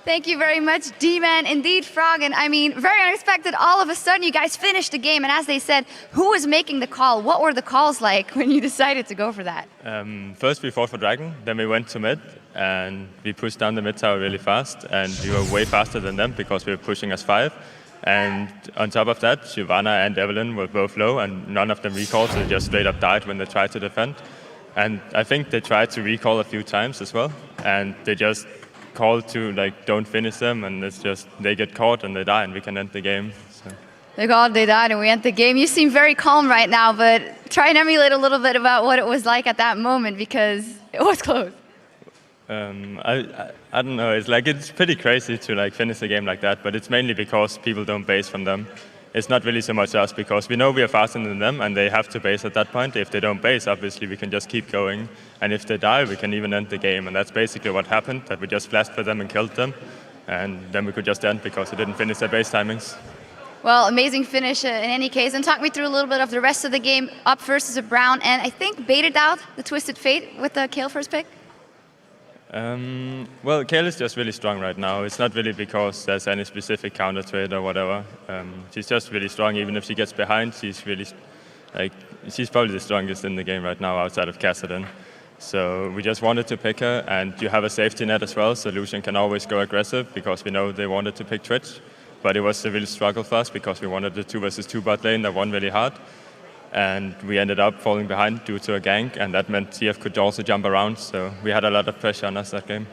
Thank you very much, D-Man. Indeed, Froggen. I mean, very unexpected. All of a sudden, you guys finished the game. And as they said, who was making the call? What were the calls like when you decided to go for that? First, we fought for Dragon. Then we went to mid. And we pushed down the mid tower really fast. And we were way faster than them because we were pushing us 5. And on top of that, Shyvana and Evelyn were both low. And none of them recalled, so they just straight up died when they tried to defend. And I think they tried to recall a few times as well. And they just called to don't finish them, and it's just they get caught and they die, and we can end the game. So. They called, they died, and we end the game. You seem very calm right now, but try and emulate a little bit about what it was like at that moment, because it was close. I don't know. It's pretty crazy to finish a game like that, but it's mainly because people don't base from them. It's not really so much us, because we know we are faster than them and they have to base at that point. If they don't base, obviously we can just keep going. And if they die, we can even end the game. And that's basically what happened, that we just flashed for them and killed them. And then we could just end because they didn't finish their base timings. Well, amazing finish in any case. And talk me through a little bit of the rest of the game. Up first is a Brown, and I think baited out the Twisted Fate with the Kayle first pick. Well, Kayle is just really strong right now. It's not really because there's any specific counter to it or whatever. She's just really strong. Even if she gets behind, she's really she's probably the strongest in the game right now outside of Kassadin. So we just wanted to pick her, and you have a safety net as well, so Lucian can always go aggressive because we know they wanted to pick Twitch. But it was a real struggle for us because we wanted the 2 versus 2 bot lane that won really hard. And we ended up falling behind due to a gank, and that meant TF could also jump around, so we had a lot of pressure on us that game.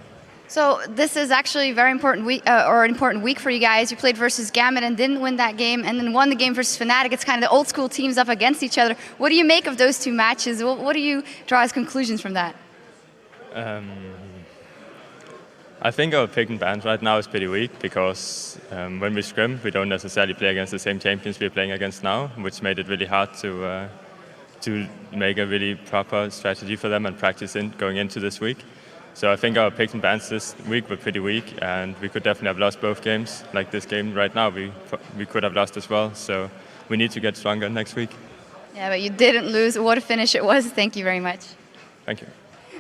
So this is actually a very important week, or an important week for you guys. You played versus Gambit and didn't win that game, and then won the game versus Fnatic. It's kind of the old school teams up against each other. What do you make of those 2 matches? What do you draw as conclusions from that? I think our pick and ban right now is pretty weak because when we scrim, we don't necessarily play against the same champions we're playing against now, which made it really hard to make a really proper strategy for them and practice going into this week. So I think our picks and bans this week were pretty weak, and we could definitely have lost both games. Like this game right now, we could have lost as well. So we need to get stronger next week. Yeah, but you didn't lose. What a finish it was. Thank you very much. Thank you.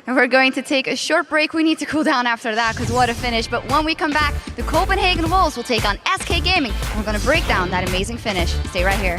And we're going to take a short break. We need to cool down after that, because what a finish. But when we come back, the Copenhagen Wolves will take on SK Gaming, and we're going to break down that amazing finish. Stay right here.